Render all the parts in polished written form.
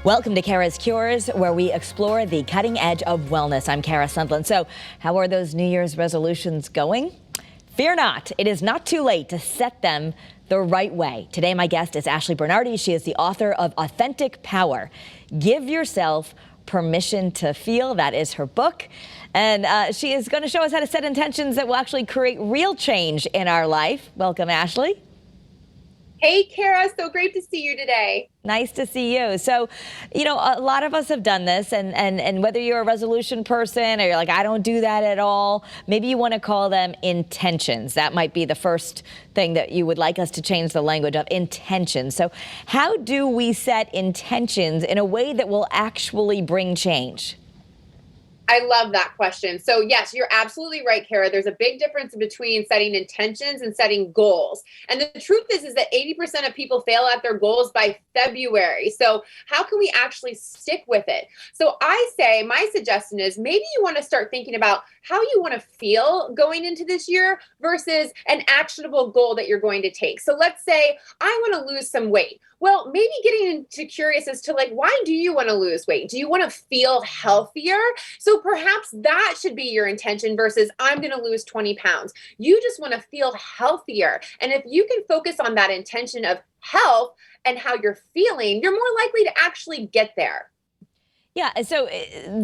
Welcome to Kara's Cures, where we explore the cutting edge of wellness. I'm Kara Sundland. So, how are those New Year's resolutions going? Fear not, it is not too late to set them the right way. Today, my guest is Ashley Bernardi. She is the author of Authentic Power. Give yourself permission to feel. That is her book. And she is going to show us how to set intentions that will actually create real change in our life. Welcome, Ashley. Hey, Kara, so great to see you today. Nice to see you. So, a lot of us have done this, and whether you're a resolution person or you're like, I don't do that at all, maybe you want to call them intentions. That might be the first thing that you would like us to change the language of, intentions. So how do we set intentions in a way that will actually bring change? I love that question. So yes, you're absolutely right, Kara. There's a big difference between setting intentions and setting goals. And the truth is that 80% of people fail at their goals by February. So how can we actually stick with it? So I say, my suggestion is maybe you want to start thinking about how you want to feel going into this year versus an actionable goal that you're going to take. So let's say I want to lose some weight. Well, maybe getting into curious as to why do you want to lose weight? Do you want to feel healthier? So perhaps that should be your intention versus I'm going to lose 20 pounds. You just want to feel healthier. And if you can focus on that intention of health and how you're feeling, you're more likely to actually get there. Yeah, so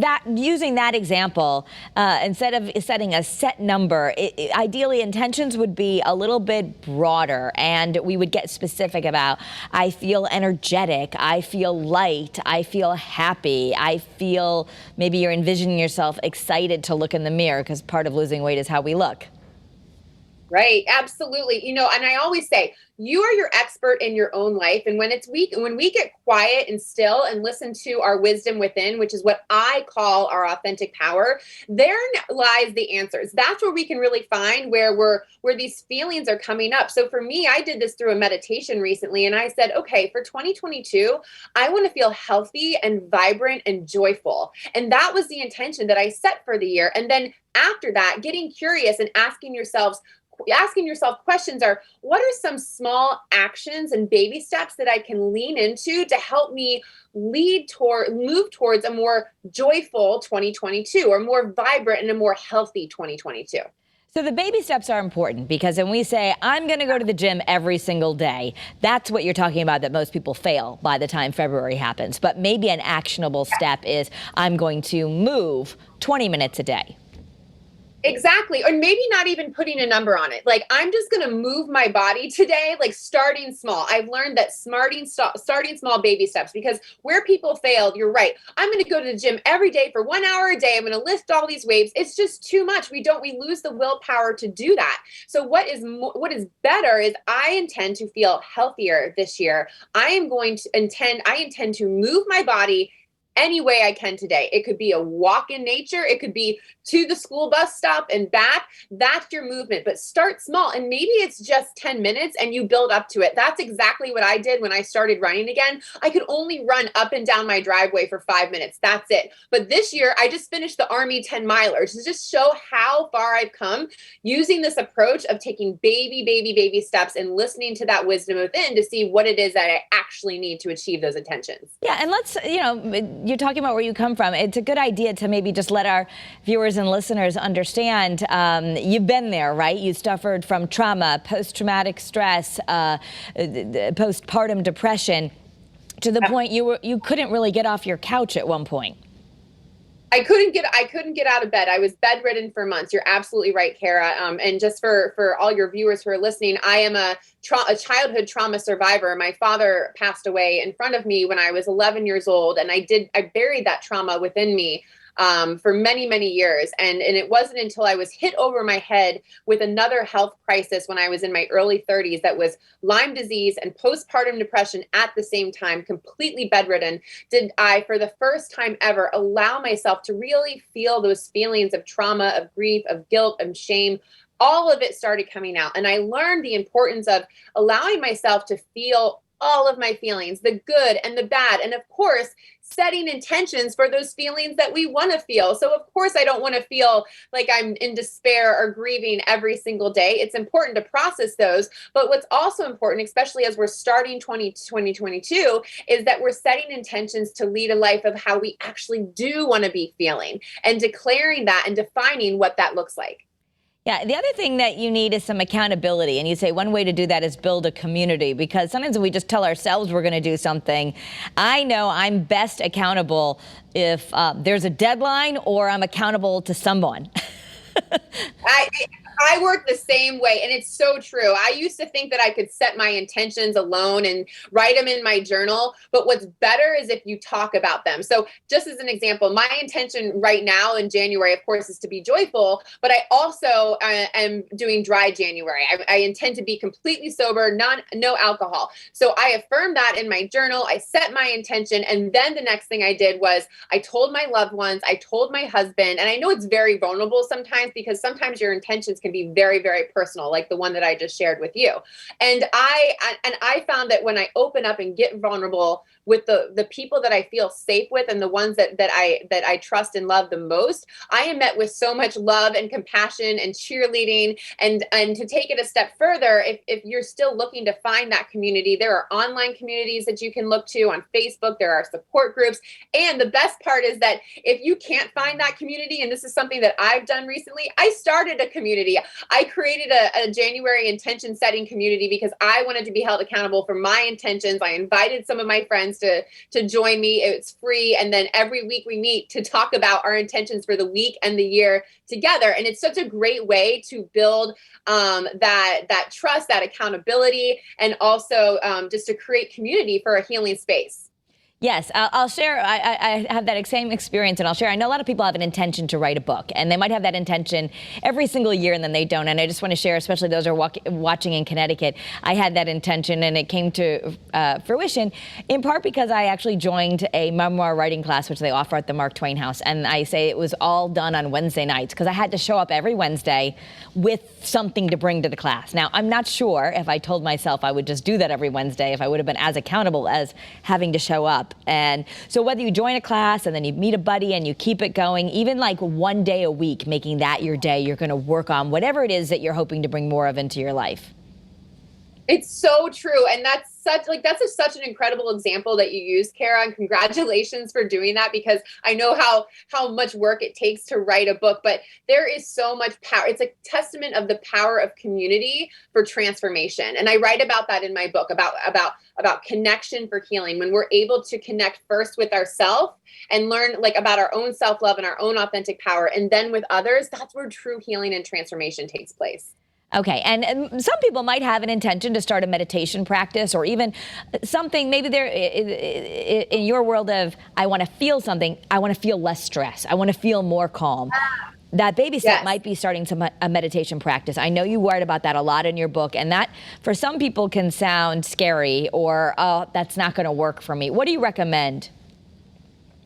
that using that example, instead of setting a set number, ideally intentions would be a little bit broader, and we would get specific about, I feel energetic, I feel light, I feel happy, I feel, maybe you're envisioning yourself excited to look in the mirror, because part of losing weight is how we look. Right. Absolutely. And I always say, you are your expert in your own life. And when we get quiet and still and listen to our wisdom within, which is what I call our authentic power, there lies the answers. That's where we can really find where these feelings are coming up. So for me, I did this through a meditation recently, and I said, okay, for 2022, I want to feel healthy and vibrant and joyful. And that was the intention that I set for the year. And then after that, getting curious and asking yourself questions are, what are some small actions and baby steps that I can lean into to help me move towards a more joyful 2022 or more vibrant and a more healthy 2022? So the baby steps are important, because when we say, I'm going to go to the gym every single day, that's what you're talking about, that most people fail by the time February happens. But maybe an actionable step is, I'm going to move 20 minutes a day. Exactly. Or maybe not even putting a number on it. I'm just going to move my body today, starting small. I've learned that starting small baby steps, because where people failed, you're right. I'm going to go to the gym every day for 1 hour a day. I'm going to lift all these weights. It's just too much. We lose the willpower to do that. So what is better is I intend to feel healthier this year. I intend to move my body any way I can today. It could be a walk in nature. It could be to the school bus stop and back. That's your movement, but start small. And maybe it's just 10 minutes and you build up to it. That's exactly what I did when I started running again. I could only run up and down my driveway for 5 minutes. That's it. But this year I just finished the Army 10 miler to just show how far I've come using this approach of taking baby steps and listening to that wisdom within to see what it is that I actually need to achieve those intentions. Yeah. And let's, you're talking about where you come from. It's a good idea to maybe just let our viewers and listeners understand, you've been there, right? You suffered from trauma, post-traumatic stress, postpartum depression, to the point you couldn't really get off your couch at one point. I couldn't get out of bed. I was bedridden for months. You're absolutely right, Kara. And just for all your viewers who are listening, I am a childhood trauma survivor. My father passed away in front of me when I was 11 years old, and I buried that trauma within me for many years. And it wasn't until I was hit over my head with another health crisis when I was in my early 30s, that was Lyme disease and postpartum depression at the same time, completely bedridden, did I, for the first time ever, allow myself to really feel those feelings of trauma, of grief, of guilt, and shame. All of it started coming out. And I learned the importance of allowing myself to feel all of my feelings, the good and the bad. And of course, setting intentions for those feelings that we want to feel. So of course, I don't want to feel like I'm in despair or grieving every single day. It's important to process those. But what's also important, especially as we're starting 2022, is that we're setting intentions to lead a life of how we actually do want to be feeling, and declaring that and defining what that looks like. Yeah, the other thing that you need is some accountability. And you say one way to do that is build a community, because sometimes we just tell ourselves we're going to do something. I know I'm best accountable if there's a deadline or I'm accountable to someone. I I work the same way, and it's so true. I used to think that I could set my intentions alone and write them in my journal, but what's better is if you talk about them. So just as an example, my intention right now in January, of course, is to be joyful, but I also am doing dry January. I intend to be completely sober, no alcohol. So I affirmed that in my journal. I set my intention, and then the next thing I did was I told my loved ones, I told my husband, and I know it's very vulnerable sometimes, because sometimes your intentions can be very, very personal, like the one that I just shared with you. And I found that when I open up and get vulnerable with the people that I feel safe with, and the ones that I trust and love the most, I am met with so much love and compassion and cheerleading. And to take it a step further, if you're still looking to find that community, there are online communities that you can look to on Facebook. There are support groups. And the best part is that if you can't find that community, and this is something that I've done recently, I started a community. I created a January intention setting community because I wanted to be held accountable for my intentions. I invited some of my friends to join me. It's free. And then every week we meet to talk about our intentions for the week and the year together. And it's such a great way to build that trust, that accountability, and also just to create community for a healing space. Yes, I'll share. I have that same experience, and I'll share. I know a lot of people have an intention to write a book, and they might have that intention every single year, and then they don't. And I just want to share, especially those who are watching in Connecticut, I had that intention, and it came to fruition, in part because I actually joined a memoir writing class, which they offer at the Mark Twain House. And I say it was all done on Wednesday nights, because I had to show up every Wednesday with something to bring to the class. Now, I'm not sure if I told myself I would just do that every Wednesday, if I would have been as accountable as having to show up. And so whether you join a class and then you meet a buddy and you keep it going, even like one day a week, making that your day, you're going to work on whatever it is that you're hoping to bring more of into your life. It's so true. And that's such an incredible example that you used, Kara, and congratulations for doing that, because I know how much work it takes to write a book, but there is so much power. It's a testament of the power of community for transformation. And I write about that in my book, about connection for healing. When we're able to connect first with ourselves and learn like about our own self-love and our own authentic power, and then with others, that's where true healing and transformation takes place. Okay, and some people might have an intention to start a meditation practice, or even something, maybe they're in your world of, I want to feel something, I want to feel less stress, I want to feel more calm. That baby step Yes. might be starting a meditation practice. I know you write about that a lot in your book, and that for some people can sound scary, or, oh, that's not going to work for me. What do you recommend?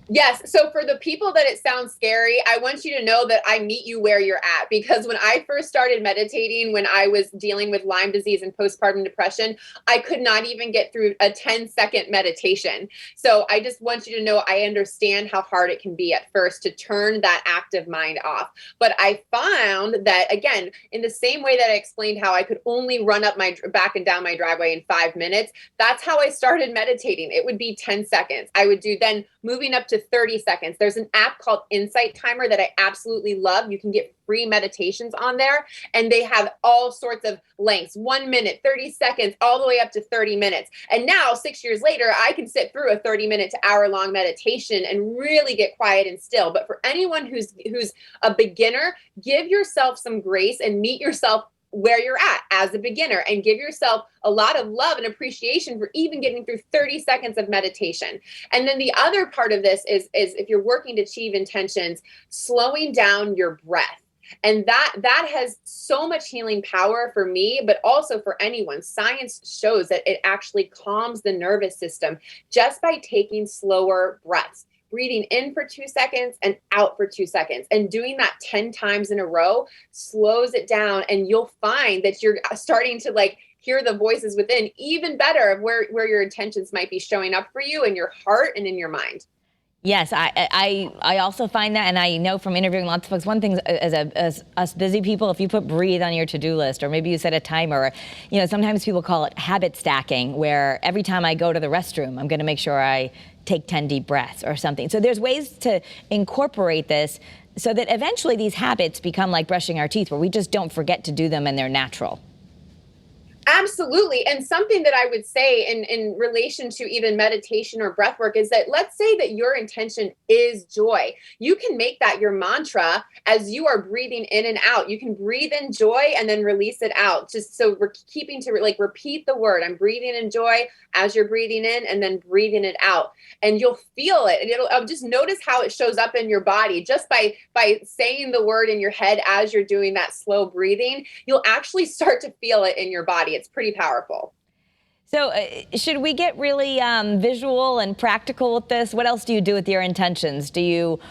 Yes. So for the people that it sounds scary, I want you to know that I meet you where you're at. Because when I first started meditating, when I was dealing with Lyme disease and postpartum depression, I could not even get through a 10-second meditation. So I just want you to know I understand how hard it can be at first to turn that active mind off. But I found that, again, in the same way that I explained how I could only run up my back and down my driveway in 5 minutes, that's how I started meditating. It would be 10 seconds. I would do then moving up to 30 seconds. There's an app called Insight Timer that I absolutely love. You can get free meditations on there, and they have all sorts of lengths, 1 minute, 30 seconds, all the way up to 30 minutes. And now 6 years later, I can sit through a 30-minute to hour-long meditation and really get quiet and still. But for anyone who's a beginner, give yourself some grace and meet yourself where you're at as a beginner, and give yourself a lot of love and appreciation for even getting through 30 seconds of meditation. And then the other part of this is if you're working to achieve intentions, slowing down your breath. And that has so much healing power for me, but also for anyone. Science shows that it actually calms the nervous system just by taking slower breaths. Breathing in for 2 seconds and out for 2 seconds, and doing that 10 times in a row slows it down. And you'll find that you're starting to like hear the voices within even better of where your intentions might be showing up for you in your heart and in your mind. Yes, I also find that, and I know from interviewing lots of folks, one thing as us busy people, if you put breathe on your to-do list, or maybe you set a timer, sometimes people call it habit stacking, where every time I go to the restroom, I'm going to make sure I take 10 deep breaths or something. So there's ways to incorporate this so that eventually these habits become like brushing our teeth, where we just don't forget to do them and they're natural. Absolutely. And something that I would say in relation to even meditation or breath work is that, let's say that your intention is joy. You can make that your mantra as you are breathing in and out. You can breathe in joy and then release it out. Just so we're keeping to repeat the word. I'm breathing in joy as you're breathing in and then breathing it out. And you'll feel it. And it'll just notice how it shows up in your body just by saying the word in your head as you're doing that slow breathing. You'll actually start to feel it in your body. It's pretty powerful. So should we get really visual and practical with this? What else do you do with your intentions? Do you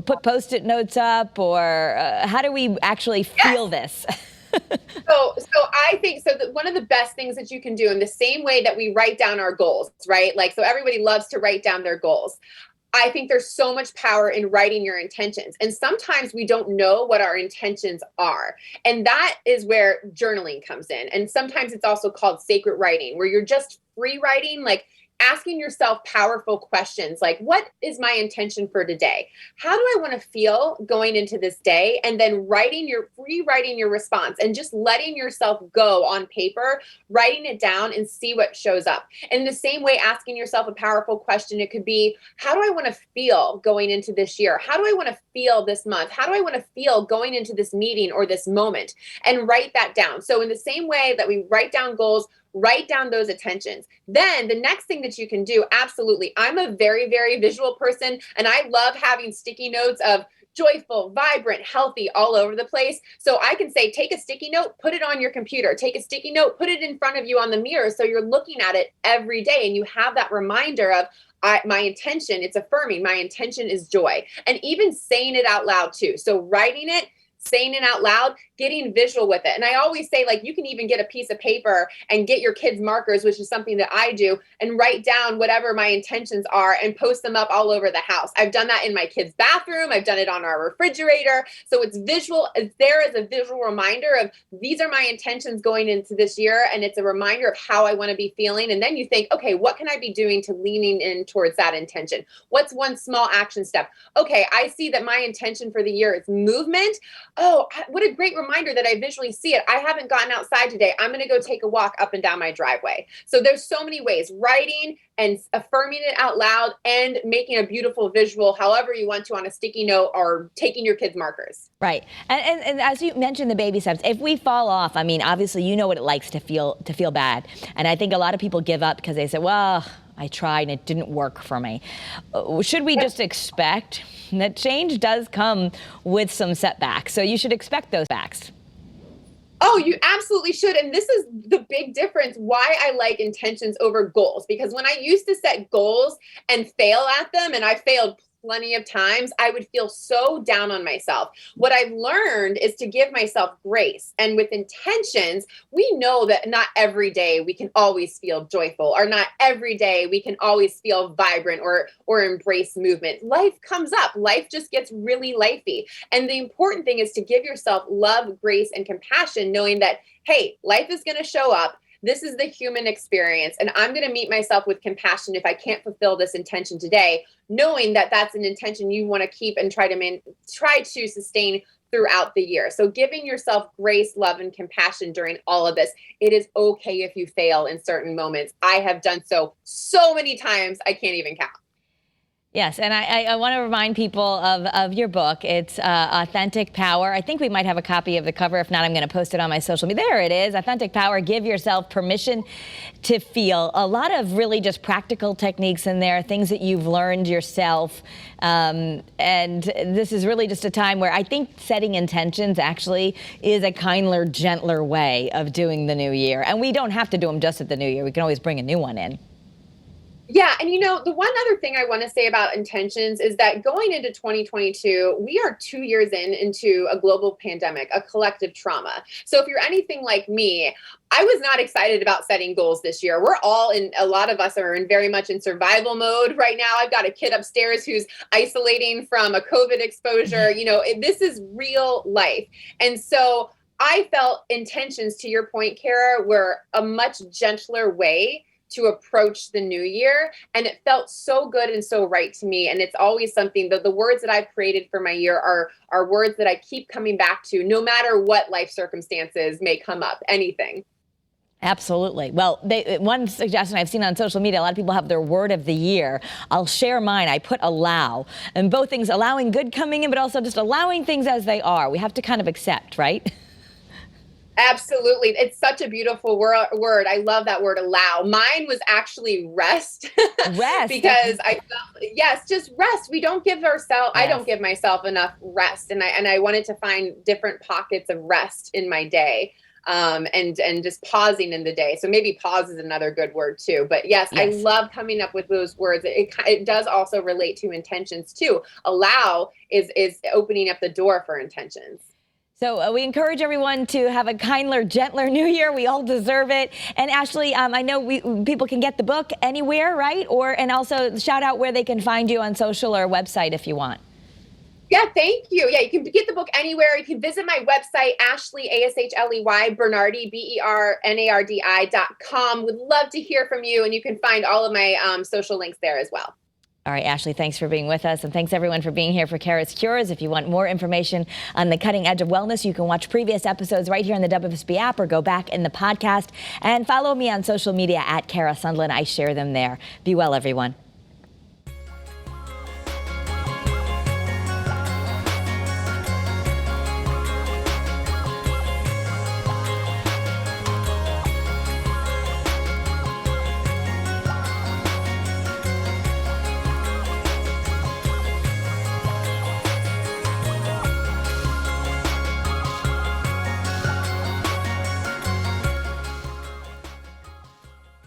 put Post-it notes up, or how do we actually feel this? So I think that one of the best things that you can do, in the same way that we write down our goals, right? So everybody loves to write down their goals. I think there's so much power in writing your intentions. And sometimes we don't know what our intentions are. And that is where journaling comes in. And sometimes it's also called sacred writing, where you're just free writing, asking yourself powerful questions like, what is my intention for today? How do I want to feel going into this day? And then rewriting your response and just letting yourself go on paper, writing it down and see what shows up. In the same way, asking yourself a powerful question, it could be, how do I want to feel going into this year? How do I want to feel this month? How do I want to feel going into this meeting or this moment? And write that down. So in the same way that we write down goals, write down those intentions. Then the next thing that you can do, absolutely. I'm a very, very visual person, and I love having sticky notes of joyful, vibrant, healthy all over the place. So I can say, take a sticky note, put it on your computer, take a sticky note, put it in front of you on the mirror. So you're looking at it every day and you have that reminder of, my intention, it's affirming, my intention is joy. And even saying it out loud too. So writing it, saying it out loud, getting visual with it. And I always say, you can even get a piece of paper and get your kids' markers, which is something that I do, and write down whatever my intentions are and post them up all over the house. I've done that in my kids' bathroom. I've done it on our refrigerator. So it's visual. It's there as a visual reminder of, these are my intentions going into this year. And it's a reminder of how I want to be feeling. And then you think, okay, what can I be doing to leaning in towards that intention? What's one small action step? Okay, I see that my intention for the year is movement. Oh, what a great reminder that I visually see it. I haven't gotten outside today. I'm going to go take a walk up and down my driveway. So there's so many ways, writing and affirming it out loud and making a beautiful visual, however you want to, on a sticky note or taking your kids' markers. Right. And as you mentioned, the baby steps, if we fall off, I mean, obviously, you know what it likes to feel bad. And I think a lot of people give up because they say, well, I tried and it didn't work for me. Should we just expect that change does come with some setbacks? So you should expect those backs. Oh, you absolutely should. And this is the big difference why I like intentions over goals. Because when I used to set goals and fail at them, and I failed plenty of times, I would feel so down on myself. What I've learned is to give myself grace. And with intentions, we know that not every day we can always feel joyful, or not every day we can always feel vibrant or embrace movement. Life comes up. Life just gets really lifey. And the important thing is to give yourself love, grace, and compassion, knowing that, hey, life is going to show up. This is the human experience, and I'm going to meet myself with compassion if I can't fulfill this intention today, knowing that that's an intention you want to keep and try to sustain throughout the year. So giving yourself grace, love, and compassion during all of this. It is okay if you fail in certain moments. I have done so many times, I can't even count. Yes, and I want to remind people of your book. It's Authentic Power. I think we might have a copy of the cover. If not, I'm going to post it on my social media. There it is, Authentic Power. Give yourself permission to feel. A lot of really just practical techniques in there, things that you've learned yourself. And this is really just a time where I think setting intentions actually is a kinder, gentler way of doing the new year. And we don't have to do them just at the new year. We can always bring a new one in. Yeah. And the one other thing I want to say about intentions is that going into 2022, we are 2 years into a global pandemic, a collective trauma. So if you're anything like me, I was not excited about setting goals this year. A lot of us are very much in survival mode right now. I've got a kid upstairs who's isolating from a COVID exposure. This is real life. And so I felt intentions, to your point, Kara, were a much gentler way to approach the new year. And it felt so good and so right to me. And it's always something that the words that I've created for my year are words that I keep coming back to, no matter what life circumstances may come up, anything. Absolutely. Well, one suggestion I've seen on social media, a lot of people have their word of the year. I'll share mine. I put allow. And both things, allowing good coming in, but also just allowing things as they are. We have to kind of accept, right? Absolutely. It's such a beautiful word. I love that word, allow. Mine was actually rest. Rest. Because I felt, yes, just rest. We don't give ourselves, Yes. I don't give myself enough rest. And I wanted to find different pockets of rest in my day. And just pausing in the day. So maybe pause is another good word too. But yes, I love coming up with those words. It does also relate to intentions too. Allow is opening up the door for intentions. So we encourage everyone to have a kinder, gentler new year. We all deserve it. And Ashley, I know people can get the book anywhere, right? And also shout out where they can find you on social or website if you want. Yeah, thank you. Yeah, you can get the book anywhere. You can visit my website, Ashley, ASHLEY, Bernardi, BERNARDI.com. Would love to hear from you. And you can find all of my social links there as well. All right, Ashley, thanks for being with us. And thanks, everyone, for being here for CURES. If you want more information on the cutting edge of wellness, you can watch previous episodes right here on the WSB app or go back in the podcast. And follow me on social media at Kara Sundlin. I share them there. Be well, everyone.